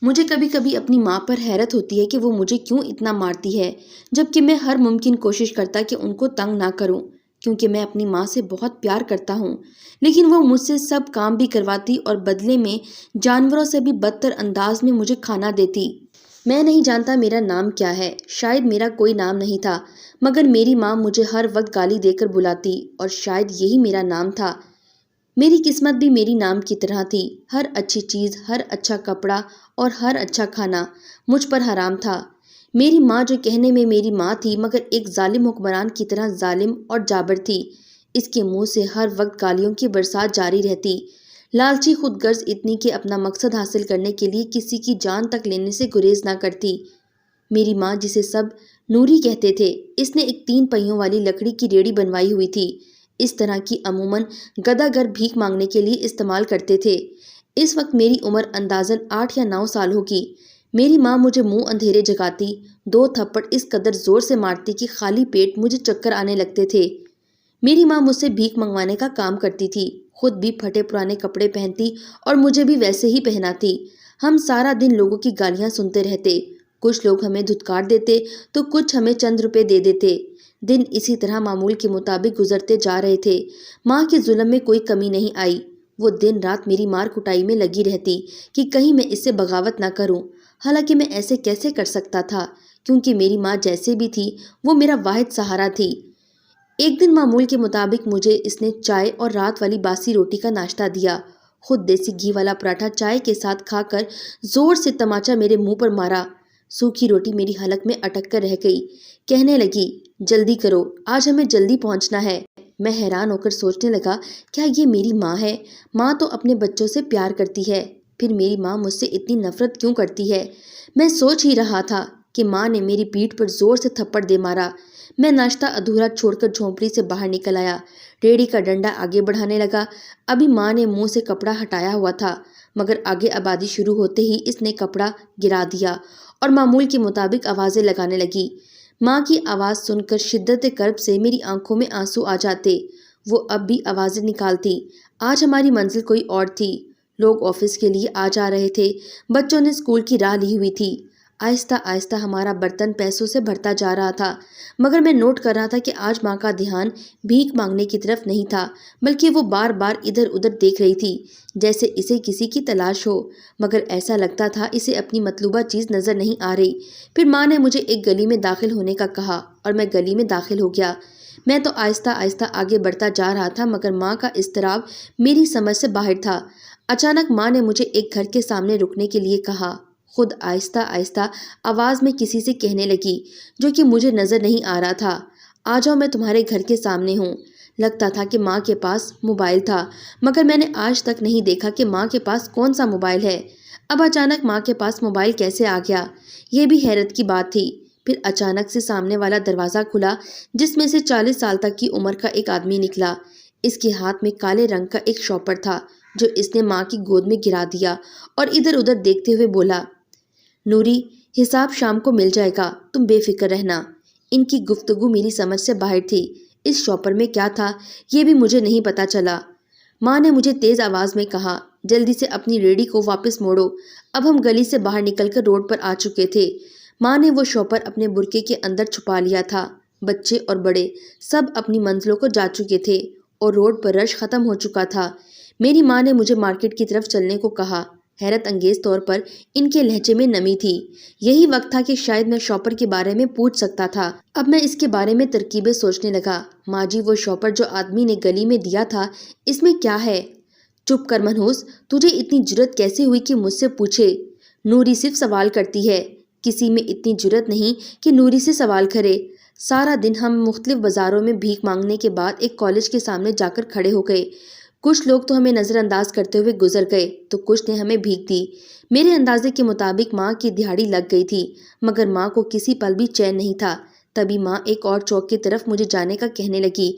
مجھے کبھی کبھی اپنی ماں پر حیرت ہوتی ہے کہ وہ مجھے کیوں اتنا مارتی ہے، جبکہ میں ہر ممکن کوشش کرتا کہ ان کو تنگ نہ کروں، کیونکہ میں اپنی ماں سے بہت پیار کرتا ہوں، لیکن وہ مجھ سے سب کام بھی کرواتی اور بدلے میں جانوروں سے بھی بدتر انداز میں مجھے کھانا دیتی۔ میں نہیں جانتا میرا نام کیا ہے، شاید میرا کوئی نام نہیں تھا، مگر میری ماں مجھے ہر وقت گالی دے کر بلاتی اور شاید یہی میرا نام تھا۔ میری قسمت بھی میری نام کی طرح تھی، ہر اچھی چیز، ہر اچھا کپڑا اور ہر اچھا کھانا مجھ پر حرام تھا۔ میری ماں جو کہنے میں میری ماں تھی مگر ایک ظالم حکمران کی طرح ظالم اور جابر تھی۔ اس کے منہ سے ہر وقت گالیوں کی برسات جاری رہتی، لالچی خود غرض اتنی کہ اپنا مقصد حاصل کرنے کے لیے کسی کی جان تک لینے سے گریز نہ کرتی۔ میری ماں جسے سب نوری کہتے تھے، اس نے ایک 3 پہیوں والی لکڑی کی ریڑھی بنوائی ہوئی تھی۔ اس طرح کی عموماً گدھا گر بھیک مانگنے کے لیے استعمال کرتے تھے۔ اس وقت میری عمر اندازاً 8 یا 9 سال ہوگی۔ میری ماں مجھے منہ اندھیرے جگاتی، 2 تھپڑ اس قدر زور سے مارتی کہ خالی پیٹ مجھے چکر آنے لگتے تھے۔ میری ماں مجھ سے بھیک منگوانے کا کام کرتی تھی، خود بھی پھٹے پرانے کپڑے پہنتی اور مجھے بھی ویسے ہی پہناتی۔ ہم سارا دن لوگوں کی گالیاں سنتے رہتے، کچھ لوگ ہمیں دھتکار دیتے تو کچھ ہمیں چند روپے دے دیتے۔ دن اسی طرح معمول کے مطابق گزرتے جا رہے تھے۔ ماں کے ظلم میں کوئی کمی نہیں آئی، وہ دن رات میری مار کٹائی میں لگی رہتی کہ کہیں میں اس سے بغاوت نہ کروں، حالانکہ میں ایسے کیسے کر سکتا تھا، کیونکہ میری ماں جیسے بھی تھی وہ میرا واحد سہارا تھی۔ ایک دن معمول کے مطابق مجھے اس نے چائے اور رات والی باسی روٹی کا ناشتہ دیا۔ خود دیسی گھی والا پراٹھا چائے کے ساتھ کھا کر زور سے تماچا میرے منہ پر مارا۔ سوکھی روٹی میری حلق میں اٹک کر رہ گئی۔ کہنے لگی، جلدی کرو، آج ہمیں جلدی پہنچنا ہے۔ میں حیران ہو کر سوچنے لگا، کیا یہ میری ماں ہے؟ ماں تو اپنے بچوں سے پیار کرتی ہے، پھر میری ماں مجھ سے اتنی نفرت کیوں کرتی ہے؟ میں سوچ ہی رہا تھا کہ ماں نے میری پیٹھ پر زور سے تھپڑ دے مارا۔ میں ناشتہ ادھورا چھوڑ کر جھونپڑی سے باہر نکل آیا، ریڑھی کا ڈنڈا آگے بڑھانے لگا۔ ابھی ماں نے منہ سے کپڑا ہٹایا ہوا تھا، مگر آگے آبادی شروع ہوتے ہی اس نے کپڑا گرا دیا اور معمول کے مطابق آوازیں لگانے لگی۔ ماں کی آواز سن کر شدت کرب سے میری آنکھوں میں آنسو آ جاتے۔ وہ اب بھی آوازیں نکالتی۔ آج ہماری منزل کوئی اور تھی، لوگ آفس کے لیے آ جا رہے تھے، بچوں نے اسکول کی راہ لی ہوئی تھی۔ آہستہ آہستہ ہمارا برتن پیسوں سے بھرتا جا رہا تھا، مگر میں نوٹ کر رہا تھا کہ آج ماں کا دھیان بھیک مانگنے کی طرف نہیں تھا، بلکہ وہ بار بار ادھر ادھر دیکھ رہی تھی، جیسے اسے کسی کی تلاش ہو، مگر ایسا لگتا تھا اسے اپنی مطلوبہ چیز نظر نہیں آ رہی۔ پھر ماں نے مجھے ایک گلی میں داخل ہونے کا کہا اور میں گلی میں داخل ہو گیا۔ میں تو آہستہ آہستہ آگے بڑھتا جا رہا تھا، مگر ماں کا اضطراب میری سمجھ سے باہر تھا۔ اچانک ماں نے مجھے ایک گھر کے سامنے رکنے کے لیے کہا، خود آہستہ آہستہ آواز میں کسی سے کہنے لگی جو کہ مجھے نظر نہیں آ رہا تھا، آ جاؤ، میں تمہارے گھر کے سامنے ہوں۔ لگتا تھا کہ ماں کے پاس موبائل تھا، مگر میں نے آج تک نہیں دیکھا کہ ماں کے پاس کون سا موبائل ہے۔ اب اچانک ماں کے پاس موبائل کیسے آ گیا، یہ بھی حیرت کی بات تھی۔ پھر اچانک سے سامنے والا دروازہ کھلا، جس میں سے 40 سال تک کی عمر کا ایک آدمی نکلا۔ اس کے ہاتھ میں کالے رنگ کا ایک شاپر تھا جو اس نے ماں کی گود میں گرا دیا اور ادھر ادھر دیکھتے ہوئے بولا، نوری، حساب شام کو مل جائے گا، تم بے فکر رہنا۔ ان کی گفتگو میری سمجھ سے باہر تھی۔ اس شاپر میں کیا تھا یہ بھی مجھے نہیں پتا چلا۔ ماں نے مجھے تیز آواز میں کہا، جلدی سے اپنی ریڑھی کو واپس موڑو۔ اب ہم گلی سے باہر نکل کر روڈ پر آ چکے تھے۔ ماں نے وہ شاپر اپنے برقعے کے اندر چھپا لیا تھا۔ بچے اور بڑے سب اپنی منزلوں کو جا چکے تھے اور روڈ پر رش ختم ہو چکا تھا۔ میری ماں نے مجھے مارکیٹ کی طرف چلنے کو کہا۔ حیرت انگیز طور پر ان کے لہجے میں نمی تھی۔ یہی وقت تھا کہ شاید میں شاپر کے بارے میں پوچھ سکتا تھا۔ اب میں اس کے بارے میں ترکیبیں سوچنے لگا۔ ماں جی، وہ شاپر جو آدمی نے گلی میں دیا تھا، اس میں کیا ہے؟ چپ کر منحوس، تجھے اتنی جرت کیسے ہوئی کہ مجھ سے پوچھے؟ نوری صرف سوال کرتی ہے، کسی میں اتنی جرت نہیں کہ نوری سے سوال کرے۔ سارا دن ہم مختلف بازاروں میں بھیک مانگنے کے بعد ایک کالج کے سامنے جا کر کھڑے ہو گئے۔ کچھ لوگ تو ہمیں نظر انداز کرتے ہوئے گزر گئے تو کچھ نے ہمیں بھیک دی۔ میرے اندازے کے مطابق ماں کی دہاڑی لگ گئی تھی، مگر ماں کو کسی پل بھی چین نہیں تھا۔ تبھی ماں ایک اور چوک کی طرف مجھے جانے کا کہنے لگی۔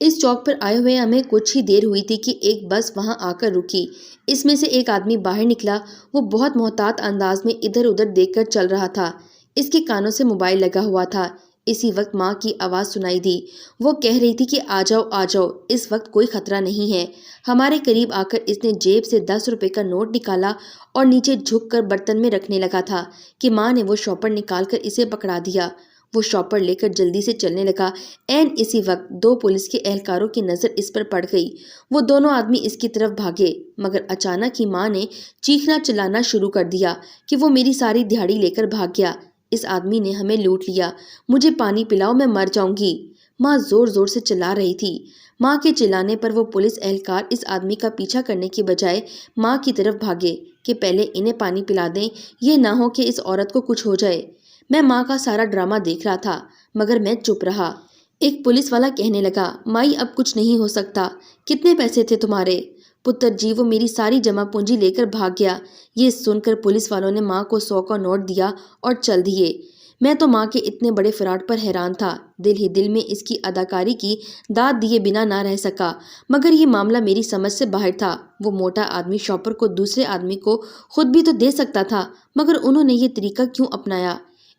اس چوک پر آئے ہوئے ہمیں کچھ ہی دیر ہوئی تھی کہ ایک بس وہاں آ کر رکی۔ اس میں سے ایک آدمی باہر نکلا۔ وہ بہت محتاط انداز میں ادھر ادھر دیکھ کر چل رہا تھا۔ اس کے کانوں سے موبائل لگا ہوا تھا۔ اسی وقت ماں کی آواز سنائی دی۔ وہ کہہ رہی تھی کہ آ جاؤ، اس وقت کوئی خطرہ نہیں ہے۔ ہمارے قریب آ کر اس نے جیب سے 10 روپے کا نوٹ نکالا اور نیچے جھک کر برتن میں رکھنے لگا تھا کہ ماں نے وہ شاپر نکال کر اسے پکڑا دیا۔ وہ شاپر لے کر جلدی سے چلنے لگا۔ عین اسی وقت 2 پولیس کے اہلکاروں کی نظر اس پر پڑ گئی۔ وہ دونوں آدمی اس کی طرف بھاگے، مگر اچانک ہی ماں نے چیخنا چلانا شروع کر دیا کہ وہ میری ساری دہاڑی لے کر بھاگ گیا۔ اس آدمی نے ہمیں لوٹ لیا، مجھے پانی پلاؤ، میں مر جاؤں گی۔ ماں زور زور سے چلا رہی تھی۔ ماں کے چلانے پر وہ پولیس اہلکار اس آدمی کا پیچھا کرنے کی بجائے ماں کی طرف بھاگے کہ پہلے انہیں پانی پلا دیں، یہ نہ ہو کہ اس عورت کو کچھ ہو جائے۔ میں ماں کا سارا ڈرامہ دیکھ رہا تھا، مگر میں چپ رہا۔ ایک پولیس والا کہنے لگا، مائی اب کچھ نہیں ہو سکتا، کتنے پیسے تھے تمہارے؟ پتر جی، وہ میری ساری جمع پونجی لے کر بھاگ گیا۔ یہ سن کر پولیس والوں نے ماں کو 100 کا نوٹ دیا اور چل دیے۔ میں تو ماں کے اتنے بڑے فراڈ پر حیران تھا، دل ہی دل میں اس کی اداکاری کی داد دیے بنا نہ رہ سکا، مگر یہ معاملہ میری سمجھ سے باہر تھا۔ وہ موٹا آدمی شاپر کو دوسرے آدمی کو خود بھی تو دے سکتا تھا، مگر انہوں نے یہ طریقہ کیوں اپنایا؟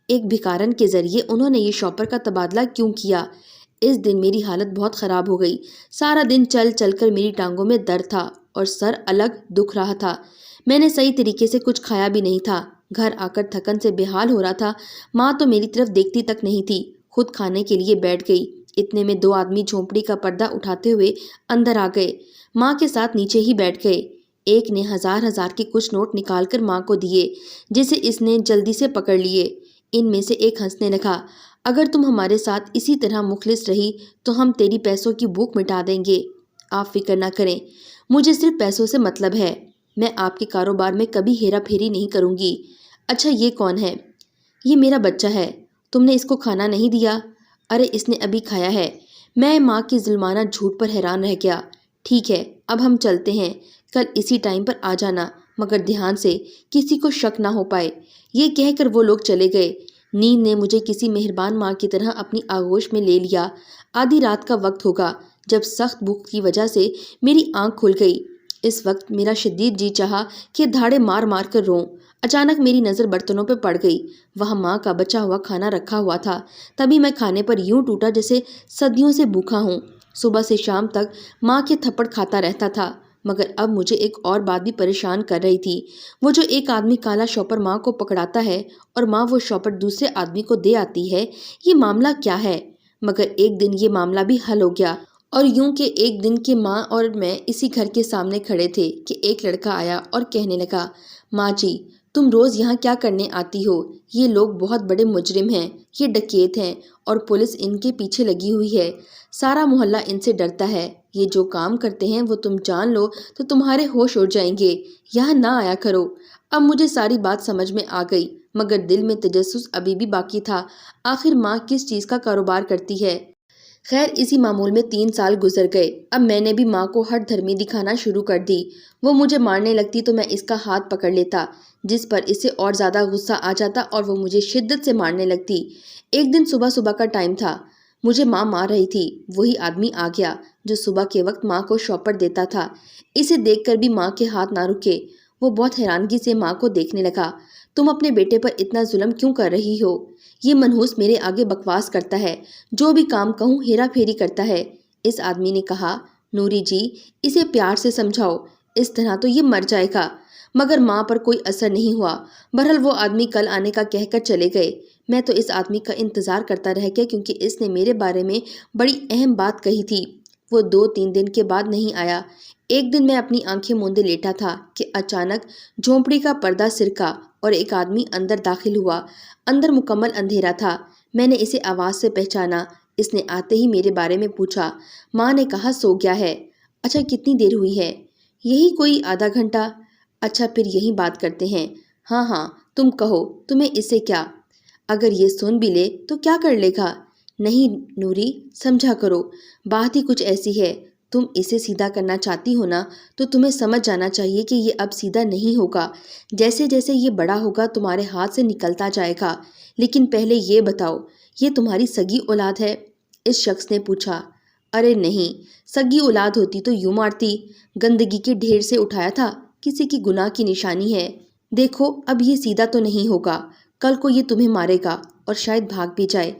ایک بھکارن کے ذریعے انہوں نے یہ شاپر کا تبادلہ کیوں کیا؟ اس دن میری حالت بہت خراب ہو گئی۔ سارا دن چل چل کر میری ٹانگوں میں درد تھا اور سر الگ دکھ رہا تھا۔ میں نے صحیح طریقے سے کچھ کھایا بھی نہیں تھا۔ گھر آ کر تھکن سے بے حال ہو رہا تھا۔ ماں تو میری طرف دیکھتی تک نہیں تھی، خود کھانے کے لیے بیٹھ گئی۔ اتنے میں 2 آدمی جھونپڑی کا پردہ اٹھاتے ہوئے اندر آ گئے، ماں کے ساتھ نیچے ہی بیٹھ گئے۔ ایک نے 1000 کے کچھ نوٹ نکال کر ماں کو دیے، جسے اس نے جلدی سے پکڑ لیے۔ ان میں سے ایک ہنسنے لگا، اگر تم ہمارے ساتھ اسی طرح مخلص رہی تو ہم تیری پیسوں کی بھوک مٹا دیں گے۔ آپ فکر نہ کریں، مجھے صرف پیسوں سے مطلب ہے، میں آپ کے کاروبار میں کبھی ہیرا پھیری نہیں کروں گی۔ اچھا، یہ کون ہے؟ یہ میرا بچہ ہے، تم نے اس کو کھانا نہیں دیا؟ ارے اس نے ابھی کھایا ہے۔ میں ماں کی ظلمانہ جھوٹ پر حیران رہ گیا۔ ٹھیک ہے، اب ہم چلتے ہیں، کل اسی ٹائم پر آ جانا، مگر دھیان سے، کسی کو شک نہ ہو پائے۔ یہ کہہ کر وہ لوگ چلے گئے۔ نیند نے مجھے کسی مہربان ماں کی طرح اپنی آغوش میں لے لیا۔ آدھی رات کا وقت ہوگا جب سخت بھوک کی وجہ سے میری آنکھ کھل گئی۔ اس وقت میرا شدید جی چاہا کہ دھاڑے مار مار کر روں۔ اچانک میری نظر برتنوں پہ پڑ گئی، وہاں ماں کا بچا ہوا کھانا رکھا ہوا تھا۔ تبھی میں کھانے پر یوں ٹوٹا جیسے صدیوں سے بھوکا ہوں۔ صبح سے شام تک ماں کے تھپڑ کھاتا رہتا تھا، مگر اب مجھے ایک اور بات بھی پریشان کر رہی تھی۔ وہ جو ایک آدمی کالا شاپر ماں کو پکڑاتا ہے اور ماں وہ شاپر دوسرے آدمی کو دے آتی ہے، یہ معاملہ کیا ہے؟ مگر ایک دن یہ معاملہ بھی حل ہو گیا، اور یوں کہ ایک دن کہ ماں اور میں اسی گھر کے سامنے کھڑے تھے کہ ایک لڑکا آیا اور کہنے لگا، ماں جی، تم روز یہاں کیا کرنے آتی ہو؟ یہ لوگ بہت بڑے مجرم ہیں، یہ ڈکیت ہیں اور پولیس ان کے پیچھے لگی ہوئی ہے۔ سارا محلہ ان سے ڈرتا ہے۔ یہ جو کام کرتے ہیں وہ تم جان لو تو تمہارے ہوش اڑ جائیں گے، یہاں نہ آیا کرو۔ اب مجھے ساری بات سمجھ میں آ گئی، مگر دل میں تجسس ابھی بھی باقی تھا، آخر ماں کس چیز کا کاروبار کرتی ہے۔ خیر، اسی معمول میں 3 سال گزر گئے۔ اب میں نے بھی ماں کو ہٹ دھرمی دکھانا شروع کر دی۔ وہ مجھے مارنے لگتی تو میں اس کا ہاتھ پکڑ لیتا، جس پر اسے اور زیادہ غصہ آ جاتا اور وہ مجھے شدت سے مارنے لگتی۔ ایک دن صبح کا ٹائم تھا، مجھے ماں مار رہی تھی۔ وہی آدمی آ گیا جو صبح کے وقت ماں کو شاپر دیتا تھا۔ اسے دیکھ کر بھی ماں کے ہاتھ نہ رکے۔ وہ بہت حیرانگی سے ماں کو دیکھنے لگا۔ تم اپنے بیٹے پر اتنا ظلم کیوں کر رہی ہو؟ یہ منحوس میرے آگے بکواس کرتا ہے، جو بھی کام کہوں ہیرا پھیری کرتا ہے۔ اس آدمی نے کہا، نوری جی، اسے پیار سے سمجھاؤ، اس طرح تو یہ مر جائے گا۔ مگر ماں پر کوئی اثر نہیں ہوا۔ بہرحال وہ آدمی کل آنے کا کہہ کر چلے گئے۔ میں تو اس آدمی کا انتظار کرتا رہ گیا، کیونکہ اس نے میرے بارے میں بڑی اہم بات کہی تھی۔ وہ 2-3 دن کے بعد نہیں آیا۔ ایک دن میں اپنی آنکھیں موندے لیٹا تھا کہ اچانک جھونپڑی کا پردہ سرکا اور ایک آدمی اندر داخل ہوا۔ اندر مکمل اندھیرا تھا۔ میں نے اسے آواز سے پہچانا۔ اس نے آتے ہی میرے بارے میں پوچھا۔ ماں نے کہا، سو گیا ہے۔ اچھا، کتنی دیر ہوئی ہے؟ یہی کوئی آدھا گھنٹہ۔ اچھا، پھر یہی بات کرتے ہیں۔ ہاں، تم کہو، تمہیں اس سے کیا؟ اگر یہ سن بھی لے تو کیا کر لے گا؟ نہیں نوری، سمجھا کرو، بات ہی کچھ ایسی ہے۔ تم اسے سیدھا کرنا چاہتی ہو نا، تو تمہیں سمجھ جانا چاہیے کہ یہ اب سیدھا نہیں ہوگا۔ جیسے جیسے یہ بڑا ہوگا تمہارے ہاتھ سے نکلتا جائے گا۔ لیکن پہلے یہ بتاؤ، یہ تمہاری سگی اولاد ہے؟ اس شخص نے پوچھا۔ ارے نہیں، سگی اولاد ہوتی تو یوں مارتی، گندگی کے ڈھیر سے اٹھایا تھا، کسی کی گناہ کی نشانی ہے۔ دیکھو، اب یہ سیدھا تو نہیں ہوگا، کل کو یہ تمہیں مارے گا اور شاید بھاگ بھی جائے۔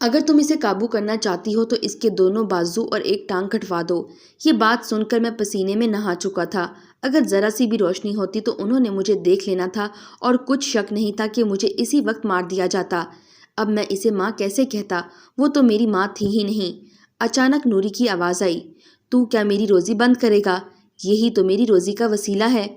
اگر تم اسے قابو کرنا چاہتی ہو تو اس کے دونوں بازو اور ایک ٹانگ کٹوا دو۔ یہ بات سن کر میں پسینے میں نہا چکا تھا۔ اگر ذرا سی بھی روشنی ہوتی تو انہوں نے مجھے دیکھ لینا تھا اور کچھ شک نہیں تھا کہ مجھے اسی وقت مار دیا جاتا۔ اب میں اسے ماں کیسے کہتا؟ وہ تو میری ماں تھی ہی نہیں۔ اچانک نوری کی آواز آئی، تو کیا میری روزی بند کرے گا؟ یہی تو میری روزی کا وسیلہ ہے۔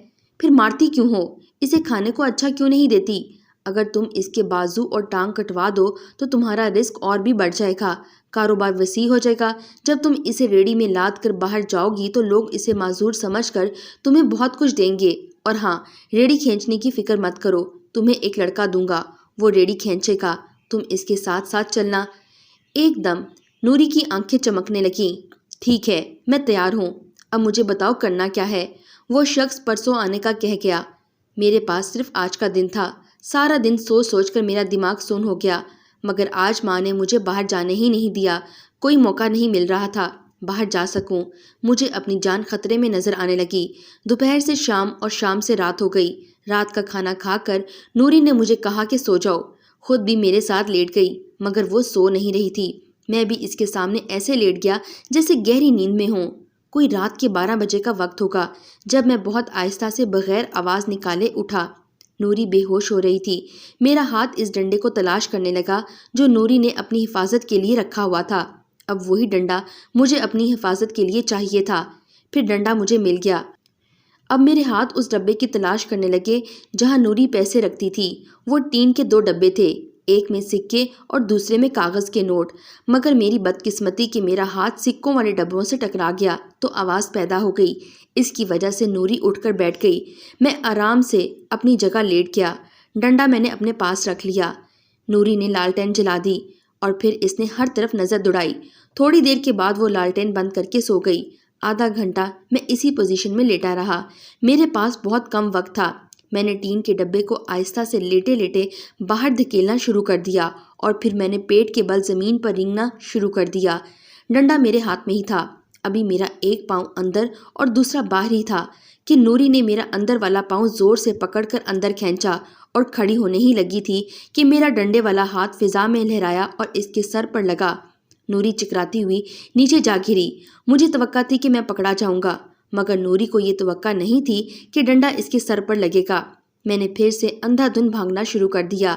پھر مارتی کیوں ہو؟ اسے کھانے کو اچھا کیوں نہیں دیتی؟ اگر تم اس کے بازو اور ٹانگ کٹوا دو تو تمہارا رزق اور بھی بڑھ جائے گا، کاروبار وسیع ہو جائے گا۔ جب تم اسے ریڑھی میں لاد کر باہر جاؤ گی تو لوگ اسے معذور سمجھ کر تمہیں بہت کچھ دیں گے۔ اور ہاں، ریڑھی کھینچنے کی فکر مت کرو، تمہیں ایک لڑکا دوں گا، وہ ریڑھی کھینچے گا، تم اس کے ساتھ ساتھ چلنا۔ ایک دم نوری کی آنکھیں چمکنے لگیں۔ ٹھیک ہے، میں تیار ہوں، اب مجھے بتاؤ کرنا کیا ہے؟ وہ شخص پرسوں آنے کا کہہ گیا۔ میرے پاس صرف آج کا دن تھا۔ سارا دن سوچ سوچ کر میرا دماغ سن ہو گیا، مگر آج ماں نے مجھے باہر جانے ہی نہیں دیا۔ کوئی موقع نہیں مل رہا تھا باہر جا سکوں۔ مجھے اپنی جان خطرے میں نظر آنے لگی۔ دوپہر سے شام اور شام سے رات ہو گئی۔ رات کا کھانا کھا کر نوری نے مجھے کہا کہ سو جاؤ، خود بھی میرے ساتھ لیٹ گئی، مگر وہ سو نہیں رہی تھی۔ میں بھی اس کے سامنے ایسے لیٹ گیا جیسے گہری نیند میں ہوں۔ کوئی رات کے 12 بجے کا وقت ہوگا جب میں بہت آہستہ سے بغیر آواز نکالے اٹھا۔ نوری بے ہوش ہو رہی تھی۔ میرا ہاتھ اس ڈنڈے کو تلاش کرنے لگا جو نوری نے اپنی حفاظت کے لیے رکھا ہوا تھا۔ اب وہی ڈنڈا مجھے اپنی حفاظت کے لیے چاہیے تھا۔ پھر ڈنڈا مجھے مل گیا۔ اب میرے ہاتھ اس ڈبے کی تلاش کرنے لگے جہاں نوری پیسے رکھتی تھی۔ وہ ٹین کے 2 ڈبے تھے، ایک میں سکے اور دوسرے میں کاغذ کے نوٹ، مگر میری بدقسمتی کہ میرا ہاتھ سکوں والے ڈبوں سے ٹکرا گیا تو آواز پیدا ہو گئی۔ اس کی وجہ سے نوری اٹھ کر بیٹھ گئی۔ میں آرام سے اپنی جگہ لیٹ گیا۔ ڈنڈا میں نے اپنے پاس رکھ لیا۔ نوری نے لالٹین جلا دی اور پھر اس نے ہر طرف نظر دوڑائی۔ تھوڑی دیر کے بعد وہ لالٹین بند کر کے سو گئی۔ آدھا گھنٹہ میں اسی پوزیشن میں لیٹا رہا۔ میرے پاس بہت کم وقت تھا۔ میں نے ٹین کے ڈبے کو آہستہ سے لیٹے لیٹے باہر دھکیلنا شروع کر دیا اور پھر میں نے پیٹ کے بل زمین پر رینگنا شروع کر دیا۔ ڈنڈا میرے ہاتھ میں ہی تھا۔ ابھی میرا ایک پاؤں اندر اور دوسرا باہر ہی تھا کہ نوری نے میرا اندر والا پاؤں زور سے پکڑ کر اندر کھینچا اور کھڑی ہونے ہی لگی تھی کہ میرا ڈنڈے والا ہاتھ فضا میں لہرایا اور اس کے سر پر لگا۔ نوری چکراتی ہوئی نیچے جا گری۔ مجھے توقع تھی کہ میں پکڑا جاؤں گا، مگر نوری کو یہ توقع نہیں تھی کہ ڈنڈا اس کے سر پر لگے گا۔ میں نے پھر سے اندھا دھند بھاگنا شروع کر دیا۔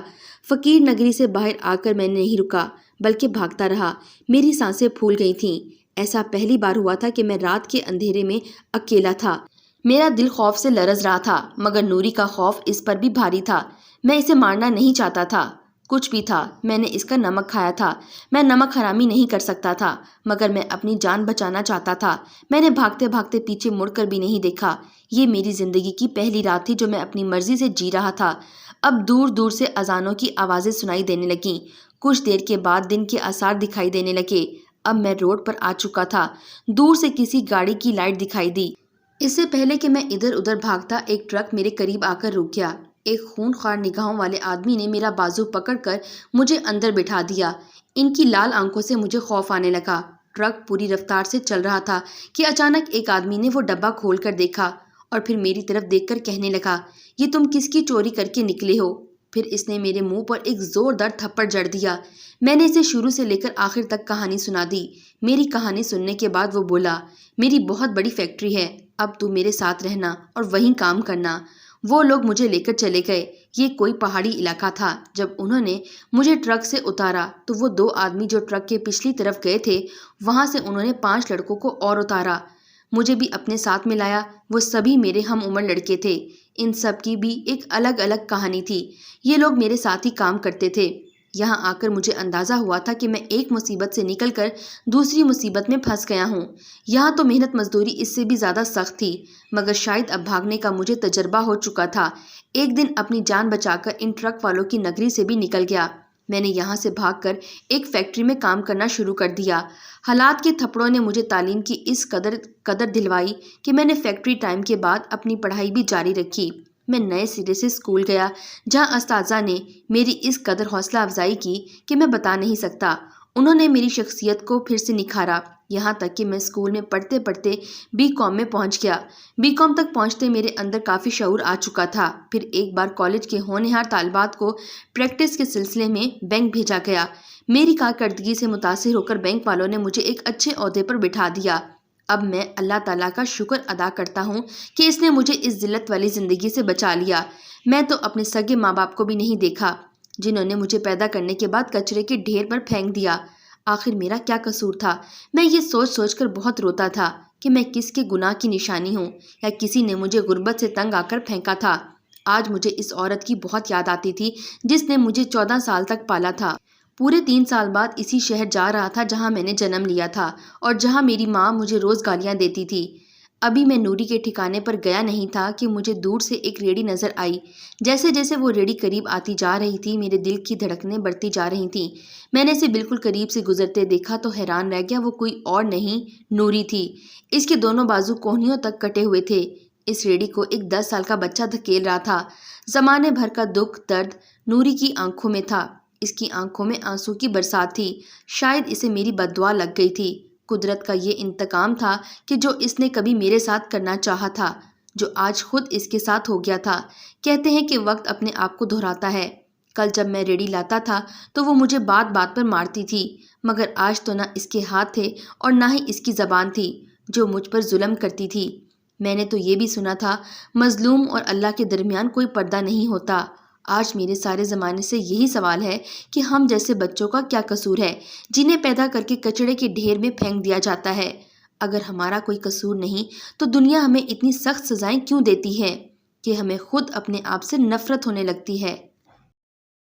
فقیر نگری سے باہر آ کر میں نے نہیں رکا بلکہ بھاگتا رہا۔ میری سانسیں پھول گئی تھیں۔ ایسا پہلی بار ہوا تھا کہ میں رات کے اندھیرے میں اکیلا تھا۔ میرا دل خوف سے لرز رہا تھا، مگر نوری کا خوف اس پر بھی بھاری تھا۔ میں اسے مارنا نہیں چاہتا تھا۔ کچھ بھی تھا، میں نے اس کا نمک کھایا تھا۔ میں نمک حرامی نہیں کر سکتا تھا، مگر میں اپنی جان بچانا چاہتا تھا۔ میں نے بھاگتے بھاگتے پیچھے مڑ کر بھی نہیں دیکھا۔ یہ میری زندگی کی پہلی رات تھی جو میں اپنی مرضی سے جی رہا تھا۔ اب دور دور سے اذانوں کی آوازیں سنائی دینے لگیں۔ کچھ دیر کے بعد دن کے آثار دکھائی دینے لگے۔ اب میں روڈ پر آ چکا تھا۔ دور سے کسی گاڑی کی لائٹ دکھائی دی۔ اس سے پہلے کہ میں ادھر ادھر بھاگتا، ایک ٹرک میرے قریب آ کر رک گیا۔ ایک خونخوار نگاہوں والے آدمی نے میرا بازو پکڑ کر مجھے اندر بٹھا دیا۔ ان کی لال آنکھوں سے مجھے خوف آنے لگا۔ ٹرک پوری رفتار سے چل رہا تھا کہ اچانک ایک آدمی نے وہ ڈبہ کھول کر دیکھا اور پھر میری طرف دیکھ کر کہنے لگا، یہ تم کس کی چوری کر کے نکلے ہو؟ پھر اس نے میرے منہ پر ایک زوردار تھپڑ جڑ دیا۔ میں نے اسے شروع سے لے کر آخر تک کہانی سنا دی۔ میری کہانی سننے کے بعد وہ بولا، میری بہت بڑی فیکٹری ہے، اب تو میرے ساتھ رہنا اور وہیں کام کرنا۔ وہ لوگ مجھے لے کر چلے گئے۔ یہ کوئی پہاڑی علاقہ تھا۔ جب انہوں نے مجھے ٹرک سے اتارا تو وہ 2 آدمی جو ٹرک کے پچھلی طرف گئے تھے، وہاں سے انہوں نے 5 لڑکوں کو اور اتارا، مجھے بھی اپنے ساتھ ملایا۔ وہ سبھی میرے ہم عمر لڑکے تھے۔ ان سب کی بھی ایک الگ الگ کہانی تھی۔ یہ لوگ میرے ساتھ ہی کام کرتے تھے۔ یہاں آ کر مجھے اندازہ ہوا تھا کہ میں ایک مصیبت سے نکل کر دوسری مصیبت میں پھنس گیا ہوں۔ یہاں تو محنت مزدوری اس سے بھی زیادہ سخت تھی، مگر شاید اب بھاگنے کا مجھے تجربہ ہو چکا تھا۔ ایک دن اپنی جان بچا کر ان ٹرک والوں کی نگری سے بھی نکل گیا۔ میں نے یہاں سے بھاگ کر ایک فیکٹری میں کام کرنا شروع کر دیا۔ حالات کے تھپڑوں نے مجھے تعلیم کی اس قدر دلوائی کہ میں نے فیکٹری ٹائم کے بعد اپنی پڑھائی بھی جاری رکھی۔ میں نئے سرے سے اسکول گیا جہاں اساتذہ نے میری اس قدر حوصلہ افزائی کی کہ میں بتا نہیں سکتا۔ انہوں نے میری شخصیت کو پھر سے نکھارا۔ یہاں تک کہ میں اسکول میں پڑھتے پڑھتے BCom میں پہنچ گیا۔ BCom تک پہنچتے میرے اندر کافی شعور آ چکا تھا۔ پھر ایک بار کالج کے ہونہار طالبات کو پریکٹس کے سلسلے میں بینک بھیجا گیا۔ میری کارکردگی سے متاثر ہو کر بینک والوں نے مجھے ایک اچھے عہدے پر بٹھا دیا۔ اب میں اللہ تعالیٰ کا شکر ادا کرتا ہوں کہ اس نے مجھے اس ذلت والی زندگی سے بچا لیا۔ میں تو اپنے سگے ماں باپ کو بھی نہیں دیکھا، جنہوں نے مجھے پیدا کرنے کے بعد کچرے کے ڈھیر پر پھینک دیا۔ آخر میرا کیا قصور تھا؟ میں یہ سوچ سوچ کر بہت روتا تھا کہ میں کس کے گناہ کی نشانی ہوں، یا کسی نے مجھے غربت سے تنگ آ کر پھینکا تھا۔ آج مجھے اس عورت کی بہت یاد آتی تھی جس نے مجھے 14 سال تک پالا تھا۔ پورے 3 سال بعد اسی شہر جا رہا تھا جہاں میں نے جنم لیا تھا اور جہاں میری ماں مجھے روز گالیاں دیتی تھی۔ ابھی میں نوری کے ٹھکانے پر گیا نہیں تھا کہ مجھے دور سے ایک ریڑھی نظر آئی۔ جیسے جیسے وہ ریڑھی قریب آتی جا رہی تھی میرے دل کی دھڑکنیں بڑھتی جا رہی تھیں۔ میں نے اسے بالکل قریب سے گزرتے دیکھا تو حیران رہ گیا۔ وہ کوئی اور نہیں، نوری تھی۔ اس کے دونوں بازو کوہنیوں تک کٹے ہوئے تھے۔ اس ریڑھی کو ایک 10 سال کا بچہ دھکیل رہا تھا۔ زمانے بھر کا دکھ درد نوری کی آنکھوں میں تھا۔ اس کی آنکھوں میں آنسو کی برسات تھی۔ شاید اسے میری بد دعا لگ گئی تھی۔ قدرت کا یہ انتقام تھا کہ جو اس نے کبھی میرے ساتھ کرنا چاہا تھا، جو آج خود اس کے ساتھ ہو گیا تھا۔ کہتے ہیں کہ وقت اپنے آپ کو دہراتا ہے۔ کل جب میں ریڑھی لاتا تھا تو وہ مجھے بات بات پر مارتی تھی، مگر آج تو نہ اس کے ہاتھ تھے اور نہ ہی اس کی زبان تھی جو مجھ پر ظلم کرتی تھی۔ میں نے تو یہ بھی سنا تھا مظلوم اور اللہ کے درمیان کوئی پردہ نہیں ہوتا۔ آج میرے سارے زمانے سے یہی سوال ہے کہ ہم جیسے بچوں کا کیا قصور ہے جنہیں پیدا کر کے کچڑے کے ڈھیر میں پھینک دیا جاتا ہے؟ اگر ہمارا کوئی قصور نہیں تو دنیا ہمیں اتنی سخت سزائیں کیوں دیتی ہے کہ ہمیں خود اپنے آپ سے نفرت ہونے لگتی ہے؟